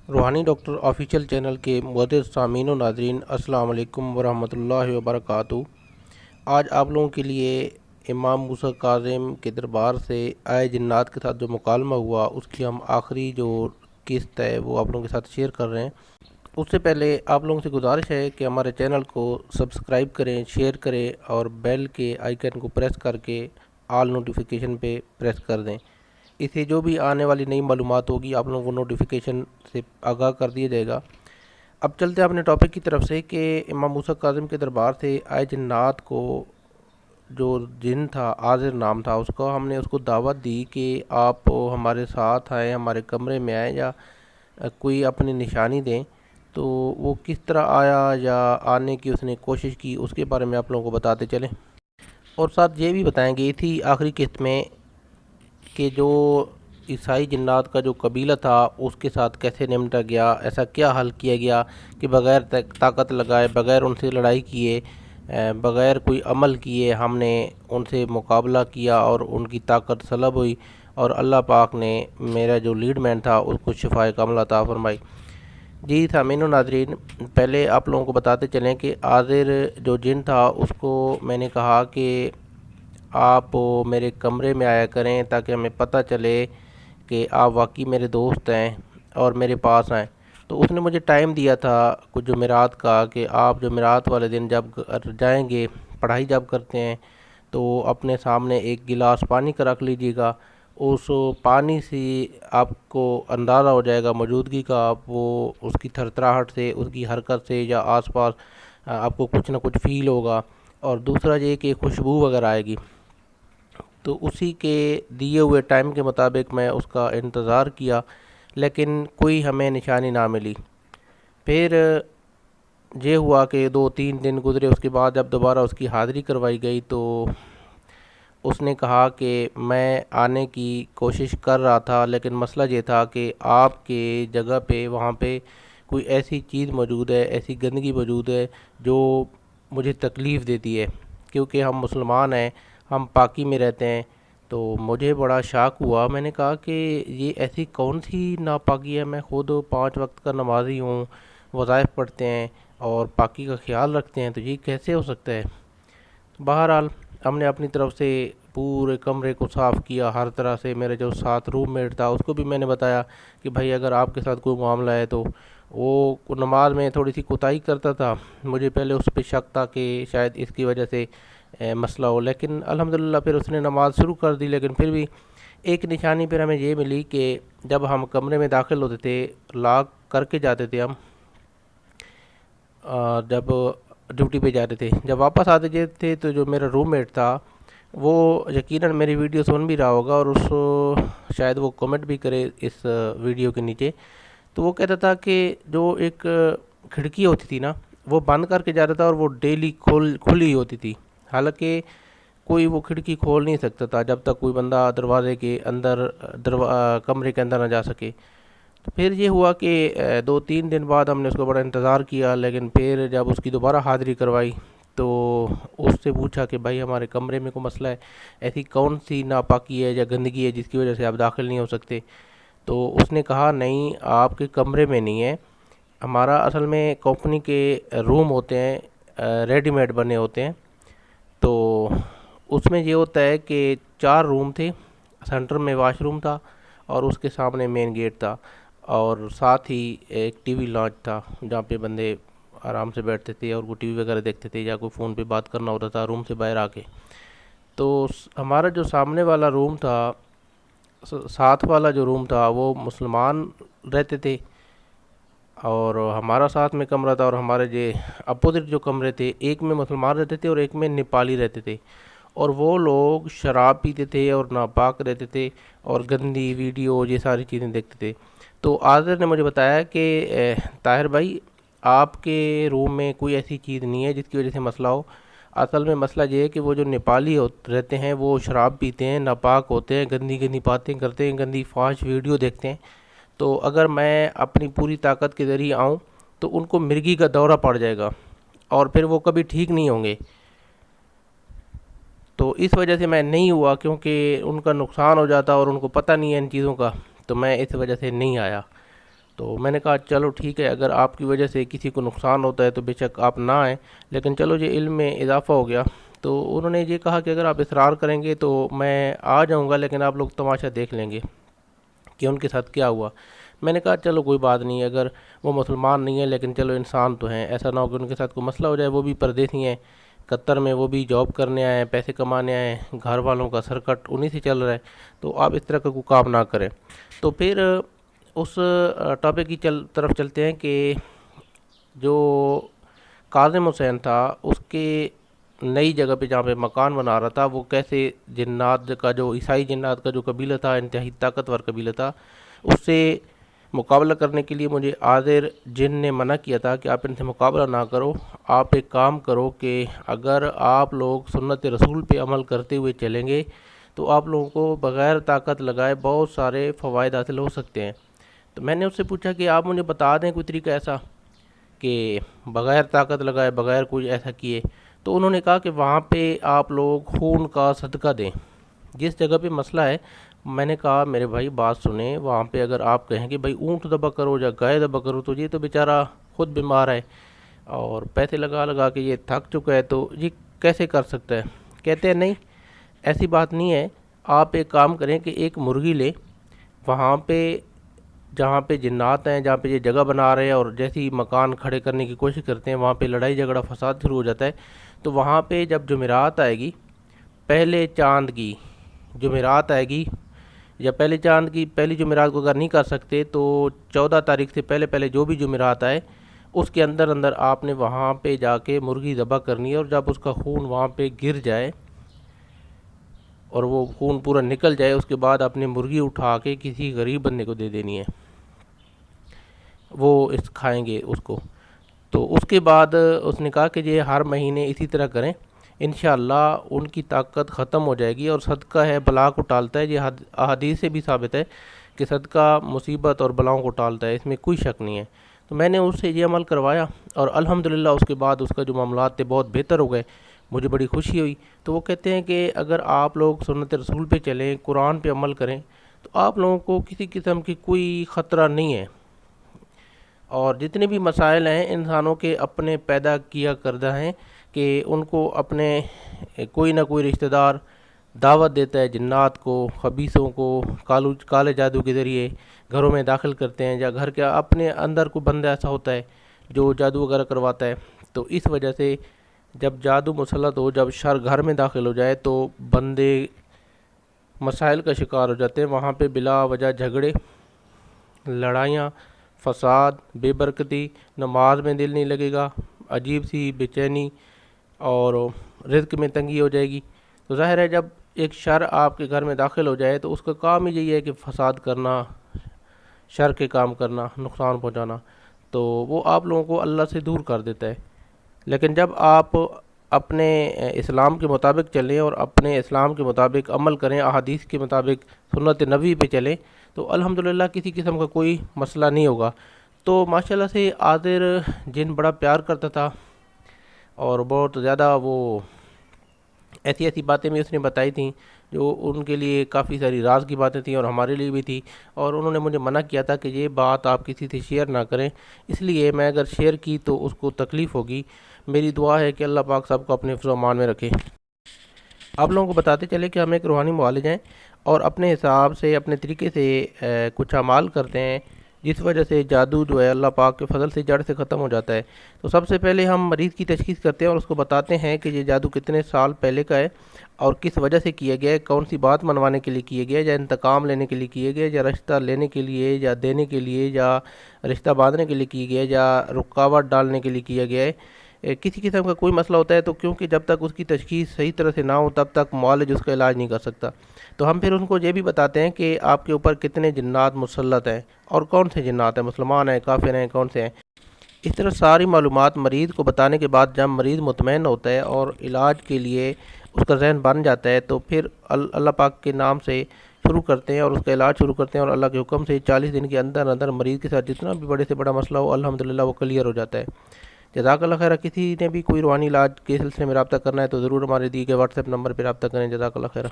روحانی doctor official channel کے معزز سامعین و ناظرین، السلام علیکم ورحمۃ اللہ وبرکاتہ۔ آج آپ لوگوں کے لیے امام موسیٰ کاظم کے دربار سے آئے جنات کے ساتھ جو مکالمہ ہوا، اس کی ہم آخری جو قسط ہے وہ آپ لوگوں کے ساتھ شیئر کر رہے ہیں۔ اس سے پہلے آپ لوگوں سے گزارش ہے کہ ہمارے چینل کو سبسکرائب کریں، شیئر کریں اور بیل کے آئیکن کو پریس کر کے آل نوٹیفیکیشن پہ پریس کر دیں۔ اس سے جو بھی آنے والی نئی معلومات ہوگی آپ لوگوں کو نوٹیفیکیشن سے آگاہ کر دیا جائے گا۔ اب چلتے ہیں اپنے ٹاپک کی طرف سے کہ امام موسیٰ کاظم کے دربار سے آئے جنات کو جو جن تھا، عازر نام تھا اس کا، ہم نے اس کو دعوت دی کہ آپ ہمارے ساتھ آئیں، ہمارے کمرے میں آئیں یا کوئی اپنی نشانی دیں۔ تو وہ کس طرح آیا یا آنے کی اس نے کوشش کی، اس کے بارے میں آپ لوگوں کو بتاتے چلیں، اور ساتھ یہ بھی بتائیں گے اسی آخری قسط میں کہ جو عیسائی جنات کا جو قبیلہ تھا اس کے ساتھ کیسے نمٹا گیا، ایسا کیا حل کیا گیا کہ بغیر طاقت لگائے، بغیر ان سے لڑائی کیے، بغیر کوئی عمل کیے ہم نے ان سے مقابلہ کیا اور ان کی طاقت سلب ہوئی، اور اللہ پاک نے میرا جو لیڈ مین تھا اس کو شفائے کاملہ عطا فرمائی۔ جی سامعین و ناظرین، پہلے آپ لوگوں کو بتاتے چلیں کہ عازر جو جن تھا اس کو میں نے کہا کہ آپ میرے کمرے میں آیا کریں تاکہ ہمیں پتہ چلے کہ آپ واقعی میرے دوست ہیں اور میرے پاس آئیں۔ تو اس نے مجھے ٹائم دیا تھا کچھ جمعرات کا کہ آپ جمعرات والے دن جب جائیں گے، پڑھائی جب کرتے ہیں تو اپنے سامنے ایک گلاس پانی کا رکھ لیجیے گا۔ اس پانی سے آپ کو اندازہ ہو جائے گا موجودگی کا، وہ اس کی تھرتھراہٹ سے، اس کی حرکت سے یا آس پاس آپ کو کچھ نہ کچھ فیل ہوگا۔ اور دوسرا یہ کہ خوشبو وغیرہ آئے گی۔ تو اسی کے دیے ہوئے ٹائم کے مطابق میں اس کا انتظار کیا، لیکن کوئی ہمیں نشانی نہ ملی۔ پھر یہ ہوا کہ 2-3 دن گزرے، اس کے بعد جب دوبارہ اس کی حاضری کروائی گئی تو اس نے کہا کہ میں آنے کی کوشش کر رہا تھا، لیکن مسئلہ یہ تھا کہ آپ کے جگہ پہ وہاں پہ کوئی ایسی چیز موجود ہے، ایسی گندگی موجود ہے جو مجھے تکلیف دیتی ہے، کیونکہ ہم مسلمان ہیں، ہم پاکی میں رہتے ہیں۔ تو مجھے بڑا شاک ہوا، میں نے کہا کہ یہ ایسی کون سی ناپاکی ہے، میں خود 5 وقت کا نمازی ہوں، وظائف پڑھتے ہیں اور پاکی کا خیال رکھتے ہیں، تو یہ کیسے ہو سکتا ہے؟ بہرحال ہم نے اپنی طرف سے پورے کمرے کو صاف کیا ہر طرح سے۔ میرے جو ساتھ روم میٹ تھا اس کو بھی میں نے بتایا کہ بھائی اگر آپ کے ساتھ کوئی معاملہ ہے تو وہ نماز میں تھوڑی سی کوتاہی کرتا تھا، مجھے پہلے اس پہ شک تھا کہ شاید اس کی وجہ سے مسئلہ ہو، لیکن الحمدللہ پھر اس نے نماز شروع کر دی۔ لیکن پھر بھی ایک نشانی پھر ہمیں یہ ملی کہ جب ہم کمرے میں داخل ہوتے تھے، لاک کر کے جاتے تھے ہم، جب ڈیوٹی پہ جاتے تھے، جب واپس آتے تھے تو جو میرا روم میٹ تھا وہ یقیناً میری ویڈیو سن بھی رہا ہوگا، اور شاید وہ کمنٹ بھی کرے اس ویڈیو کے نیچے۔ تو وہ کہتا تھا کہ جو ایک کھڑکی ہوتی تھی نا وہ بند کر کے جاتا تھا، اور وہ ڈیلی کھلی ہوتی تھی، حالانکہ کوئی وہ کھڑکی کھول نہیں سکتا تھا جب تک کوئی بندہ دروازے کے اندر کمرے کے اندر نہ جا سکے۔ تو پھر یہ ہوا کہ 2-3 دن بعد ہم نے اس کو بڑا انتظار کیا، لیکن پھر جب اس کی دوبارہ حاضری کروائی تو اس سے پوچھا کہ بھائی ہمارے کمرے میں کوئی مسئلہ ہے، ایسی کون سی ناپاکی ہے یا گندگی ہے جس کی وجہ سے آپ داخل نہیں ہو سکتے؟ تو اس نے کہا نہیں، آپ کے کمرے میں نہیں ہے، ہمارا اصل میں کمپنی کے روم ہوتے ہیں، ریڈی میڈ بنے ہوتے ہیں۔ تو اس میں یہ ہوتا ہے کہ 4 روم تھے، سینٹر میں واش روم تھا اور اس کے سامنے مین گیٹ تھا، اور ساتھ ہی ایک ٹی وی لانچ تھا جہاں پہ بندے آرام سے بیٹھتے تھے اور وہ ٹی وی وغیرہ دیکھتے تھے یا کوئی فون پہ بات کرنا ہوتا تھا روم سے باہر آ کے۔ تو ہمارا جو سامنے والا روم تھا، ساتھ والا جو روم تھا وہ مسلمان رہتے تھے، اور ہمارا ساتھ میں کمرہ تھا، اور ہمارے جو اپوزٹ جو کمرے تھے، ایک میں مسلمان رہتے تھے اور ایک میں نیپالی رہتے تھے، اور وہ لوگ شراب پیتے تھے اور ناپاک رہتے تھے اور گندی ویڈیو یہ ساری چیزیں دیکھتے تھے۔ تو عازر نے مجھے بتایا کہ طاہر بھائی آپ کے روم میں کوئی ایسی چیز نہیں ہے جس کی وجہ سے مسئلہ ہو، اصل میں مسئلہ یہ ہے کہ وہ جو نیپالی رہتے ہیں وہ شراب پیتے ہیں، ناپاک ہوتے ہیں، گندی گندی باتیں کرتے ہیں، گندی فحش ویڈیو دیکھتے ہیں، تو اگر میں اپنی پوری طاقت کے ذریعے آؤں تو ان کو مرگی کا دورہ پڑ جائے گا اور پھر وہ کبھی ٹھیک نہیں ہوں گے۔ تو اس وجہ سے میں نہیں ہوا، کیونکہ ان کا نقصان ہو جاتا اور ان کو پتہ نہیں ہے ان چیزوں کا، تو میں اس وجہ سے نہیں آیا۔ تو میں نے کہا چلو ٹھیک ہے، اگر آپ کی وجہ سے کسی کو نقصان ہوتا ہے تو بے شک آپ نہ آئیں، لیکن چلو یہ علم میں اضافہ ہو گیا۔ تو انہوں نے یہ کہا کہ اگر آپ اصرار کریں گے تو میں آ جاؤں گا، لیکن آپ لوگ تماشا دیکھ لیں گے کہ ان کے ساتھ کیا ہوا۔ میں نے کہا چلو کوئی بات نہیں، اگر وہ مسلمان نہیں ہے لیکن چلو انسان تو ہیں، ایسا نہ ہو کہ ان کے ساتھ کوئی مسئلہ ہو جائے، وہ بھی پردیسی ہیں قطر میں، وہ بھی جاب کرنے آئے ہیں، پیسے کمانے آئے ہیں، گھر والوں کا سرکٹ انہی سے چل رہا ہے، تو آپ اس طرح کا کوئی کام نہ کریں۔ تو پھر اس ٹاپک کی طرف چلتے ہیں کہ جو کاظم حسین تھا اس کے نئی جگہ پہ جہاں پہ مکان بنا رہا تھا، وہ کیسے جنات کا، جو عیسائی جنات کا جو قبیلہ تھا، انتہائی طاقتور قبیلہ تھا، اس سے مقابلہ کرنے کے لیے مجھے عاذر جن نے منع کیا تھا کہ آپ ان سے مقابلہ نہ کرو، آپ ایک کام کرو کہ اگر آپ لوگ سنت رسول پہ عمل کرتے ہوئے چلیں گے تو آپ لوگوں کو بغیر طاقت لگائے بہت سارے فوائد حاصل ہو سکتے ہیں۔ تو میں نے اس سے پوچھا کہ آپ مجھے بتا دیں کوئی طریقہ ایسا کہ بغیر طاقت لگائے، بغیر کوئی ایسا کیے۔ تو انہوں نے کہا کہ وہاں پہ آپ لوگ خون کا صدقہ دیں، جس جگہ پہ مسئلہ ہے۔ میں نے کہا میرے بھائی بات سنیں، وہاں پہ اگر آپ کہیں کہ بھائی اونٹ ذبح کرو یا گائے ذبح کرو، تو یہ تو بیچارہ خود بیمار ہے اور پیسے لگا لگا کے یہ تھک چکا ہے، تو یہ کیسے کر سکتا ہے؟ کہتے ہیں نہیں، ایسی بات نہیں ہے، آپ ایک کام کریں کہ ایک مرغی لیں، وہاں پہ جہاں پہ جنات ہیں، جہاں پہ یہ جگہ بنا رہے ہیں اور جیسے ہی مکان کھڑے کرنے کی کوشش کرتے ہیں وہاں پہ لڑائی جھگڑا فساد شروع ہو جاتا ہے، تو وہاں پہ جب جمعرات آئے گی، پہلے چاند کی جمعرات آئے گی، یا پہلے چاند کی پہلی جمعرات کو اگر نہیں کر سکتے تو 14 تاریخ سے پہلے پہلے جو بھی جمعرات آئے اس کے اندر اندر آپ نے وہاں پہ جا کے مرغی ذبح کرنی ہے، اور جب اس کا خون وہاں پہ گر جائے اور وہ خون پورا نکل جائے، اس کے بعد اپنی مرغی اٹھا کے کسی غریب بندے کو دے دینی ہے، وہ اس کھائیں گے اس کو۔ تو اس کے بعد اس نے کہا کہ یہ ہر مہینے اسی طرح کریں، انشاءاللہ ان کی طاقت ختم ہو جائے گی، اور صدقہ ہے بلا کو ٹالتا ہے، یہ احادیث سے بھی ثابت ہے کہ صدقہ مصیبت اور بلاؤں کو ٹالتا ہے، اس میں کوئی شک نہیں ہے۔ تو میں نے اس سے یہ عمل کروایا اور الحمدللہ اس کے بعد اس کا جو معاملات تھے بہت بہتر ہو گئے، مجھے بڑی خوشی ہوئی۔ تو وہ کہتے ہیں کہ اگر آپ لوگ سنت رسول پہ چلیں، قرآن پہ عمل کریں، تو آپ لوگوں کو کسی قسم کی کوئی خطرہ نہیں ہے، اور جتنے بھی مسائل ہیں انسانوں کے اپنے پیدا کیا کردہ ہیں کہ ان کو اپنے کوئی نہ کوئی رشتہ دار دعوت دیتا ہے، جنات کو، خبیثوں کو، کالے جادو کے ذریعے گھروں میں داخل کرتے ہیں، یا گھر کے اپنے اندر کوئی بندہ ایسا ہوتا ہے جو جادو وغیرہ کرواتا ہے۔ تو اس وجہ سے جب جادو مسلط ہو، جب شر گھر میں داخل ہو جائے تو بندے مسائل کا شکار ہو جاتے ہیں، وہاں پہ بلا وجہ جھگڑے، لڑائیاں، فساد، بے برکتی، نماز میں دل نہیں لگے گا، عجیب سی بے چینی، اور رزق میں تنگی ہو جائے گی۔ تو ظاہر ہے جب ایک شر آپ کے گھر میں داخل ہو جائے تو اس کا کام ہی یہی ہے کہ فساد کرنا، شر کے کام کرنا، نقصان پہنچانا، تو وہ آپ لوگوں کو اللہ سے دور کر دیتا ہے۔ لیکن جب آپ اپنے اسلام کے مطابق چلیں اور اپنے اسلام کے مطابق عمل کریں، احادیث کے مطابق سنت نبوی پہ چلیں، تو الحمدللہ کسی قسم کا کوئی مسئلہ نہیں ہوگا۔ تو ماشاءاللہ سے عاذر جن بڑا پیار کرتا تھا، اور بہت زیادہ وہ ایسی ایسی باتیں بھی اس نے بتائی تھیں جو ان کے لیے کافی ساری راز کی باتیں تھیں اور ہمارے لیے بھی تھی، اور انہوں نے مجھے منع کیا تھا کہ یہ بات آپ کسی سے شیئر نہ کریں، اس لیے میں اگر شیئر کی تو اس کو تکلیف ہوگی۔ میری دعا ہے کہ اللہ پاک سب کو اپنے حفظ و امان میں رکھے۔ آپ لوگوں کو بتاتے چلے کہ ہم ایک روحانی معالج ہیں اور اپنے حساب سے، اپنے طریقے سے کچھ اعمال کرتے ہیں، جس وجہ سے جادو جو ہے اللہ پاک کے فضل سے جڑ سے ختم ہو جاتا ہے۔ تو سب سے پہلے ہم مریض کی تشخیص کرتے ہیں اور اس کو بتاتے ہیں کہ یہ جادو کتنے سال پہلے کا ہے اور کس وجہ سے کیا گیا ہے، کون سی بات منوانے کے لیے کیا گیا ہے، یا انتقام لینے کے لیے کیا گیا ہے، یا رشتہ لینے کے لیے، یا دینے کے لیے، یا رشتہ باندھنے کے لیے کیا گیا ہے، یا رکاوٹ ڈالنے کے لیے کیا گیا ہے۔ کسی قسم کا کوئی مسئلہ ہوتا ہے تو کیونکہ جب تک اس کی تشخیص صحیح طرح سے نہ ہو تب تک معالج اس کا علاج نہیں کر سکتا، تو ہم پھر ان کو یہ بھی بتاتے ہیں کہ آپ کے اوپر کتنے جنات مسلط ہیں اور کون سے جنات ہیں، مسلمان ہیں، کافر ہیں، کون سے ہیں۔ اس طرح ساری معلومات مریض کو بتانے کے بعد جب مریض مطمئن ہوتا ہے اور علاج کے لیے اس کا ذہن بن جاتا ہے تو پھر اللہ پاک کے نام سے شروع کرتے ہیں اور اس کا علاج شروع کرتے ہیں، اور اللہ کے حکم سے 40 دن کے اندر اندر مریض کے ساتھ جتنا بھی بڑے سے بڑا مسئلہ ہو الحمدللہ وہ کلیئر ہو جاتا ہے۔ جزاک اللہ خیر۔ کسی نے بھی کوئی روحانی علاج کے سلسلے میں رابطہ کرنا ہے تو ضرور ہمارے دیے گئے واٹس ایپ نمبر پہ رابطہ کریں۔ جزاک اللہ خیر۔